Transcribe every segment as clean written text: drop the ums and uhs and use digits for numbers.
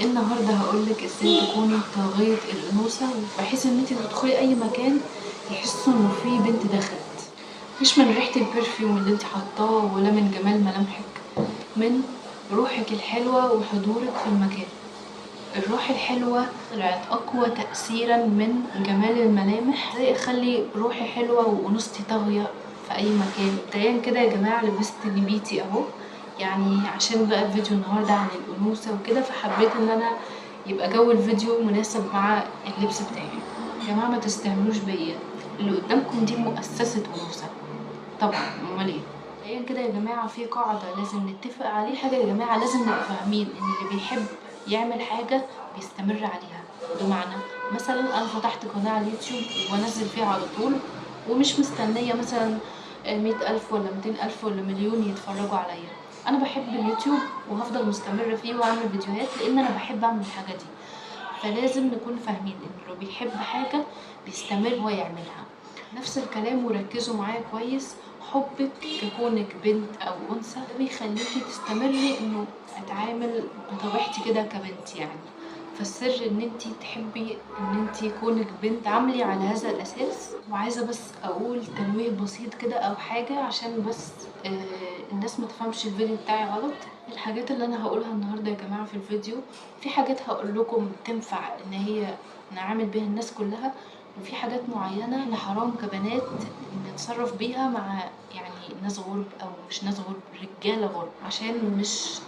النهارده هقولك ازاي تكوني طاغية الانوثة بحيث ان انتي تدخلي اي مكان يحسوا انه في بنت دخلت، مش من ريحة البرفيوم اللي انتي حطاه ولا من جمال ملامحك، من روحك الحلوة وحضورك في المكان. الروح الحلوة طلعت أقوى تأثيرا من جمال الملامح. ازاي أخلي روحي حلوة وأنوثتي طاغية في أي مكان؟ مبدئيا كده يا جماعة لبست نبيتي أهو، يعني عشان بقى الفيديو النهاردة عن الأنوثة وكده، فحبيت إن أنا يبقى جو الفيديو مناسب مع اللبس بتاعي. يا جماعة ما تستهونوش بيا، اللي قدامكم دي مؤسسة أنوثة طبعا، امال ايه؟ مبدئيا كده يا جماعة في قاعدة لازم نتفق عليه، حاجة يا جماعة لازم نبقى فاهمين ان اللي بيحب يعمل حاجة بيستمر عليها. بمعنى مثلا انا فتحت قناة على اليوتيوب وانزل فيها على طول، ومش مستنية مثلا 100,000 ولا 200,000 ولا مليون يتفرجوا عليا. انا بحب اليوتيوب وهفضل مستمرة فيه واعمل فيديوهات لان انا بحب اعمل الحاجة دي. فلازم نكون فاهمين ان اللي بيحب حاجة بيستمر ويعملها. نفس الكلام وركزوا معايا كويس، حبك ككونك بنت او انثى ده بيخليكي تستمري انه اتعامل بطبيعتي كده كبنت يعني. فالسر ان انتي تحبي ان انتي كونك بنت عاملي على هذا الاساس. وعايزه بس اقول تنويه بسيط كده او حاجه عشان بس الناس ما تفهمش الفيديو بتاعي غلط. الحاجات اللي انا هقولها النهارده يا جماعه في الفيديو، في حاجات هقول لكم تنفع ان هي نعامل بيها الناس كلها، وفي حاجات معينة احنا حرام كبنات نتصرف بيها مع يعني ناس غرب او مش ناس غرب، رجالة غرب، عشان مش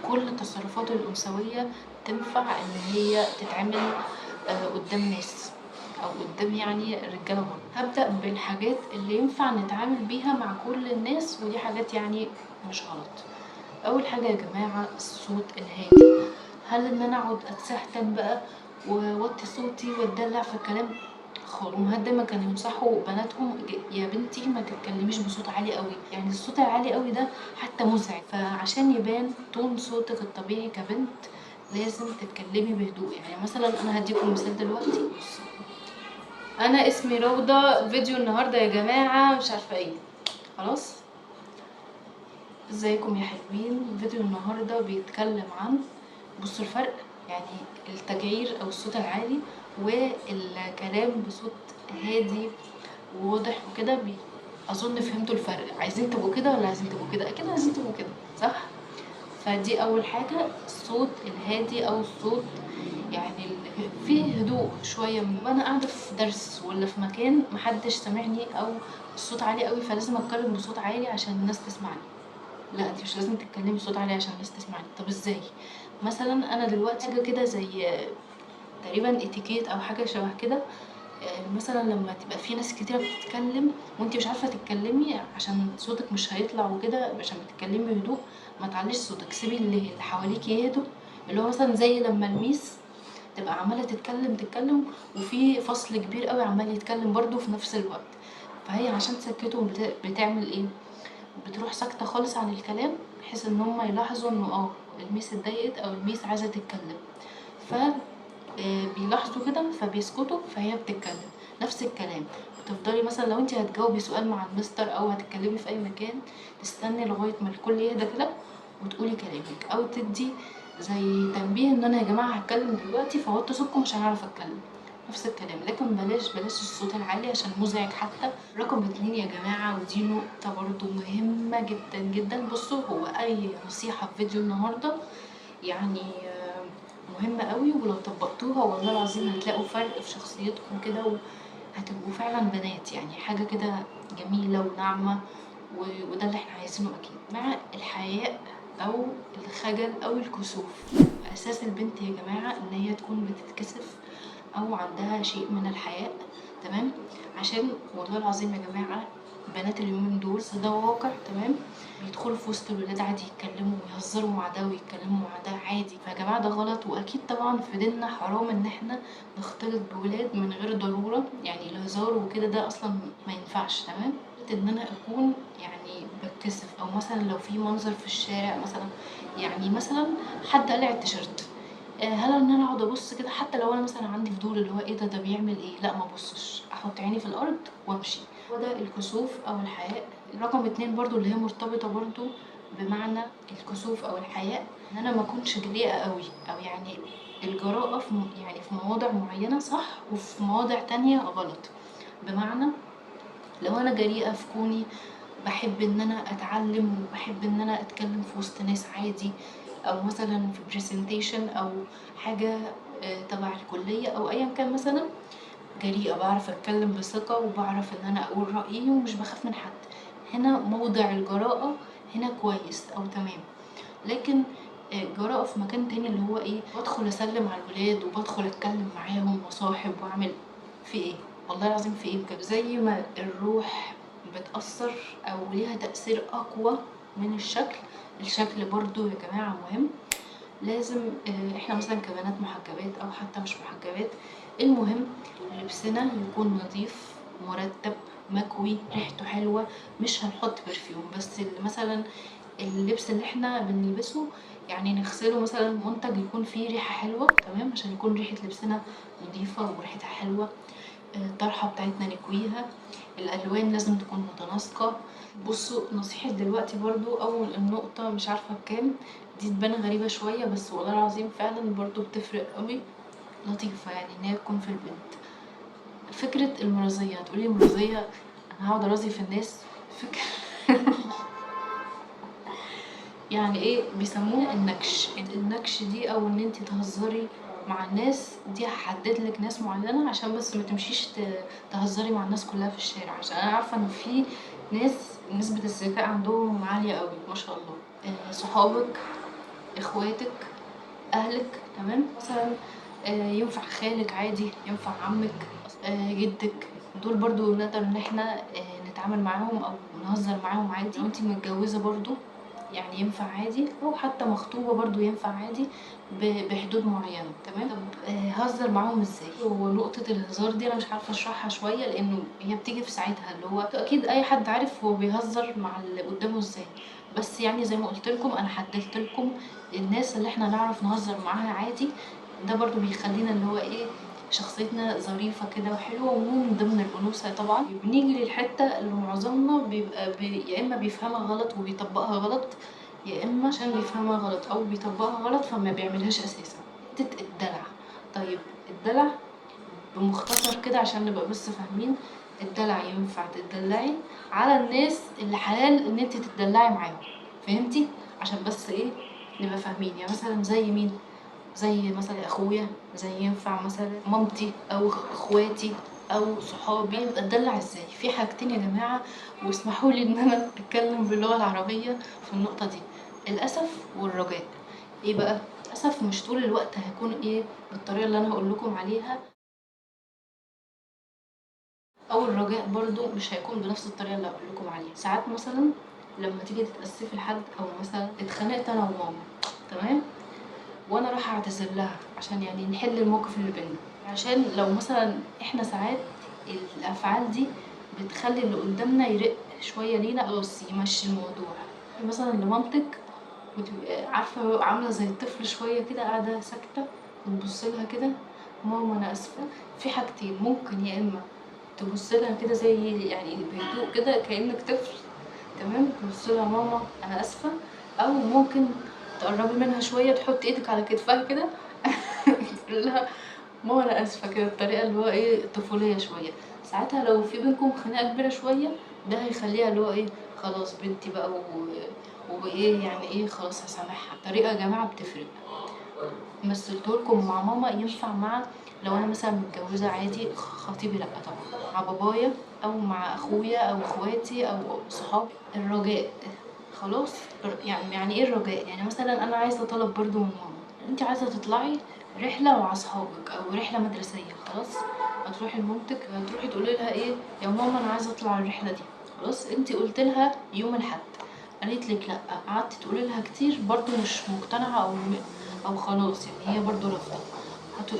كل التصرفات الأنثوية تنفع ان هي تتعمل قدام ناس او قدام يعني رجالة غرب. هبدأ بالحاجات اللي ينفع نتعامل بيها مع كل الناس، ودي حاجات يعني مش غلط. اول حاجة يا جماعة الصوت الهادي. هل ان انا اقعد اتسهتن بقى ووطي صوتي واتدلع في الكلام؟ امهات دايما كانوا ينصحوا بناتهم يا بنتي ما تتكلميش بصوت عالي قوي، يعني الصوت العالي قوي ده حتى مزعج. فعشان يبان تون صوتك الطبيعي كبنت لازم تتكلمي بهدوء. يعني مثلا انا هديكم مثال دلوقتي. بصوا، انا اسمي روضة، فيديو النهارده يا جماعه مش عارفه ايه، خلاص. ازيكم يا حلوين؟ فيديو النهارده بيتكلم عن، بصوا الفرق، يعني التجعير او الصوت العالي والكلام بصوت هادي وواضح وكده اظن فهمتوا الفرق. عايزين تبقوا كده ولا عايزين تبقوا كده؟ اكيد عايزين تبقوا كده، صح؟ فدي اول حاجه، الصوت الهادي او الصوت يعني فيه هدوء شويه. وانا قاعده في درس ولا في مكان محدش سامعني او الصوت عالي قوي فلازم اتكلم بصوت عالي عشان الناس تسمعني؟ لا، انت مش لازم تتكلمي بصوت عالي عشان الناس تسمعني. طب ازاي؟ مثلا انا دلوقتي حاجه كده زي تقريبا اتيكيت او حاجه شبه كده. مثلا لما تبقى في ناس كتيره بتتكلم وانت مش عارفه تتكلمي عشان صوتك مش هيطلع وكده، عشان بتتكلمي بهدوء ما تعليش صوتك، سيبي اللي حواليكي يهدوا. اللي هو مثلا زي لما الميس تبقى عماله تتكلم وفي فصل كبير قوي عمال يتكلم برضو في نفس الوقت، فهي عشان تسكتهم بتعمل ايه؟ بتروح ساكتة خالص عن الكلام بحيث ان هما يلاحظوا انه الميس اتضايقت او الميس عايزة تتكلم. ف بيلاحظوا كده فبيسكتوا فهي بتتكلم. نفس الكلام بتفضلي مثلا لو انت هتجاوبي سؤال مع المستر او هتتكلمي في اي مكان، تستني لغاية ما الكل يهدى كده وتقولي كلامك، او تدي زي تنبيه ان انا يا جماعة هتكلم دلوقتي فوطوا صوتكم عشان اعرف اتكلم. نفس الكلام، لكن بلاش الصوت العالي عشان مزعج حتى. رقم 2 يا جماعة، ودي نقطة برضو مهمة جدا جدا. بصوا، هو أي نصيحة في فيديو النهاردة يعني مهمة قوي، ولو طبقتوها والله العظيم هتلاقوا فرق في شخصيتكم كده وهتبقوا فعلا بنات، يعني حاجة كده جميلة وناعمة. وده اللي احنا عايزينه أكيد. مع الحياء أو الخجل أو الكسوف، أساس البنت يا جماعة إن هي تكون بتتكسف او عندها شيء من الحياء، تمام؟ عشان والله العظيم يا جماعه بنات اليومين دول ده واقع، تمام؟ بيدخلوا في وسط الولاد عادي يتكلموا ويهزروا مع ده ويتكلموا مع ده عادي. فيا جماعه ده غلط، واكيد طبعا في ديننا حرام ان احنا نختلط بولاد من غير ضروره، يعني الهزار وكده ده اصلا ما ينفعش، تمام؟ ان انا اكون يعني بتكسف، او مثلا لو في منظر في الشارع مثلا، يعني مثلا حد قلع التيشيرت، هل ان انا اقعد ابص كده حتى لو انا مثلا عندي فضول اللي هو ايه ده بيعمل ايه؟ لا، ما ابصش، احط عيني في الارض وامشي. وده الكسوف او الحياء. رقم 2 برضو اللي هي مرتبطة برضو بمعنى الكسوف او الحياء، ان انا ما اكونش جريئة قوي، او يعني الجراءة في يعني في مواضع معينة صح وفي مواضع تانية غلط. بمعنى لو انا جريئة في كوني بحب ان انا اتعلم وبحب ان انا اتكلم في وسط ناس عادي، او مثلا في برزنتيشن او حاجة تبع الكلية او ايا كان، مثلا جريئة بعرف اتكلم بثقة وبعرف ان انا اقول رأيي ومش بخاف من حد، هنا موضع الجراءة هنا كويس او تمام. لكن جراءة في مكان تاني اللي هو ايه، بدخل اسلم على الولاد وبدخل اتكلم معاهم وصاحب واعمل في ايه، والله العظيم في ايه بجد. زي ما الروح بتأثر او ليها تأثير اقوى من الشكل، الشكل برضو يا جماعة مهم. لازم احنا مثلا كبنات محجبات او حتى مش محجبات، المهم لبسنا يكون نظيف مرتب مكوي ريحته حلوة، مش هنحط برفيوم بس. مثلا اللبس اللي احنا بنلبسه يعني نغسله مثلا منتج يكون فيه ريحة حلوة تمام، عشان يكون ريحة لبسنا نظيفة وريحتها حلوة. الطرحة بتاعتنا نكويها، الألوان لازم تكون متناسقة. بصوا نصيحة دلوقتي برضو، أول النقطة مش عارفة بكام دي تبان غريبة شوية بس والله العظيم فعلا برضو بتفرق قوي، لطيفة يعني ان هي تكون في البنت. فكرة المرضية، هتقولي مرضية انا هقعد ارازي في الناس؟ فكرة يعني ايه بيسموه النكش. النكش دي او ان انتي تهزري مع الناس دي، هحدد لك ناس معينة عشان بس ما تمشيش تهزري مع الناس كلها في الشارع، عشان انا عارفة ان في ناس نسبة الذكاء عندهم عالية قوي ما شاء الله. صحابك، اخواتك، اهلك تمام. مثلا ينفع خالك عادي، ينفع عمك، جدك، دول برضو نقدر ان احنا نتعامل معاهم او نهزر معاهم عادي. لو انتي متجوزة برضو يعني ينفع عادي، او حتى مخطوبة برضو ينفع عادي بحدود معينة تمام. طب هزر معاهم ازاي؟ ونقطة الهزار دي انا مش عارفة اشرحها شوية لانه هي بتيجي في ساعتها، اللي هو اكيد اي حد عارف هو بيهزر مع اللي قدامه ازاي، بس يعني زي ما قلت لكم انا حددت لكم الناس اللي احنا نعرف نهزر معاها عادي. ده برضو بيخلينا اللي هو ايه، شخصيتنا ظريفة كده وحلوة، ومن ضمن الأنوثة طبعا. بنيجي للحتة اللي معظمنا بيبقى يا إما بيفهمها غلط وبيطبقها غلط، يا إما عشان بيفهمها غلط أو بيطبقها غلط فما بيعملهاش أساسا. حتة الدلع. طيب الدلع بمختصر كده عشان نبقى بس فاهمين، الدلع ينفع تدلعي على الناس اللي حلال ان انت تدلعي معاهم، فهمتي؟ عشان بس ايه نبقى فاهمين. يعني مثلا زي مين؟ زي مثلا اخويا، زي ينفع مثلا مامتي او اخواتي او صحابي. اتدلع ازاي؟ في حاجتين يا جماعه، واسمحوا لي ان انا اتكلم باللغه العربيه في النقطه دي، الاسف والرجاء. ايه بقى؟ للاسف مش طول الوقت هيكون ايه بالطريقه اللي انا هقول لكم عليها، او الرجاء برضو مش هيكون بنفس الطريقه اللي هقول لكم عليها. ساعات مثلا لما تيجي تتاسفي لحد، او مثلا اتخانقت انا وماما تمام، وانا رايحه اعتذر لها عشان يعني نحل الموقف اللي بينا، عشان لو مثلا احنا ساعات الافعال دي بتخلي اللي قدامنا يرق شويه لينا خلاص يمشي الموضوع. مثلا لمامتك وتبقى عارفه عامله زي الطفل شويه كده قاعده ساكته وتبص لها كده، ماما انا اسفه. في حاجتين، ممكن يا اما تبص لها كده زي يعني بهدوء كده كأنك طفل تمام، تبص لها ماما انا اسفة، او ممكن تقربي منها شوية تحط ايدك على كتفها كده تقول لها ماما انا اسفة كده، الطريقة اللي هو ايه طفولية شوية. ساعتها لو في بينكم خناقة كبيرة شوية ده هيخليها اللي هو ايه خلاص بنتي بقى وايه يعني ايه خلاص هسامحها. الطريقة يا جماعة بتفرق. مثلتهولكم مع ماما ينفع مع، لو انا مثلا متجوزه عادي خطيبي لا طبعا، مع بابايا او مع اخويا او اخواتي او صحابي. الرجاء خلاص. يعني ايه الرجاء؟ يعني مثلا انا عايزه طلب برضو من ماما، انت عايزه تطلعي رحله مع اصحابك او رحله مدرسيه، خلاص هتروحي لمامتك هتروحي تقولي لها ايه يا ماما انا عايزه اطلع الرحله دي، خلاص انت قلت لها يوم الاحد قالت لك لا، قعدت تقولي لها كتير برضو مش مقتنعه او خلاص يعني هي برضو رافضه،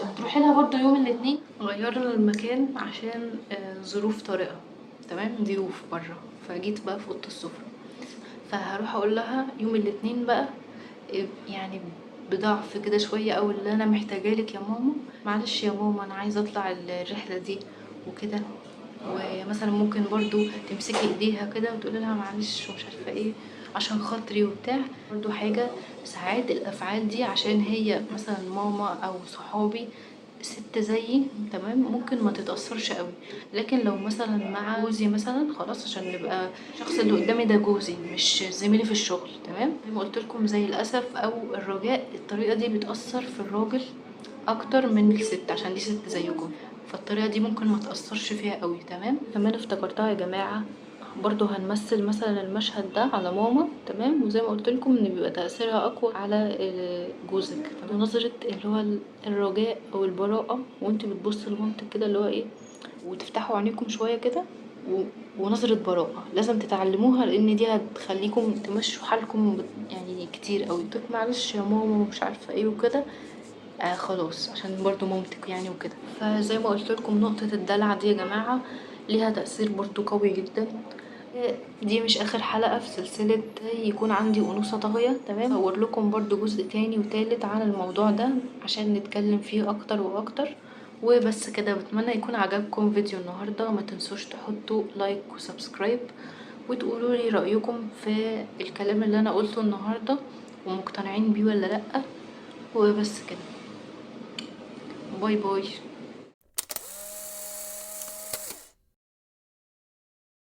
هتروحي لها برضو يوم الاثنين. غيرنا المكان عشان ظروف طارئه تمام، ضيوف بره، فجيت بقى في اوضه السفره، فهروح اقول لها يوم الاثنين بقى يعني بضعف كده شويه، او اللي انا محتاجالك يا ماما، معلش يا ماما انا عايزه اطلع الرحله دي وكده. ومثلا ممكن برضو تمسكي ايديها كده وتقولي لها معلش ومش عارفه ايه، عشان خاطري وبتاع. برضو حاجة ساعات الافعال دي عشان هي مثلا ماما او صحابي ست زيي تمام ممكن ما تتأثرش قوي، لكن لو مثلا مع جوزي مثلا خلاص عشان نبقى الشخص اللي قدامي ده جوزي مش زميلي في الشغل تمام. زي ما قلت لكم زي الاسف او الرجاء الطريقة دي بتأثر في الراجل اكتر من الست عشان دي ست زيكم، فالطريقة دي ممكن ما تأثرش فيها قوي تمام. كمان افتكرتها يا جماعة، برضو هنمثل مثلا المشهد ده على ماما تمام، وزي ما قلت لكم ان بيبقى تأثيرها اقوى على جوزك. ونظرة اللي هو الرجاء او البراءة وانت بتبص لمامتك كده اللي هو ايه، وتفتحوا عينيكم شوية كده ونظرة براءة لازم تتعلموها، لان دي هتخليكم تمشوا حالكم يعني كتير قوي. طب معلش يا ماما ومش عارفة ايه وكده، خلاص عشان برضو مامتك يعني وكده. فزي ما قلت لكم نقطة الدلع دي يا جماعة ليها تأثير برضو قوي جدا. دي مش اخر حلقة في سلسلة يكون عندي انوثة طاغية تمام، هصور لكم برضو جزء تاني وتالت عن الموضوع ده عشان نتكلم فيه اكتر واكتر. وبس كده، بتمنى يكون عجبكم فيديو النهاردة، ما تنسوش تحطوا لايك وسبسكرايب وتقولوا لي رأيكم في الكلام اللي انا قلته النهاردة ومقتنعين بيه ولا لأ. وبس كده، باي باي.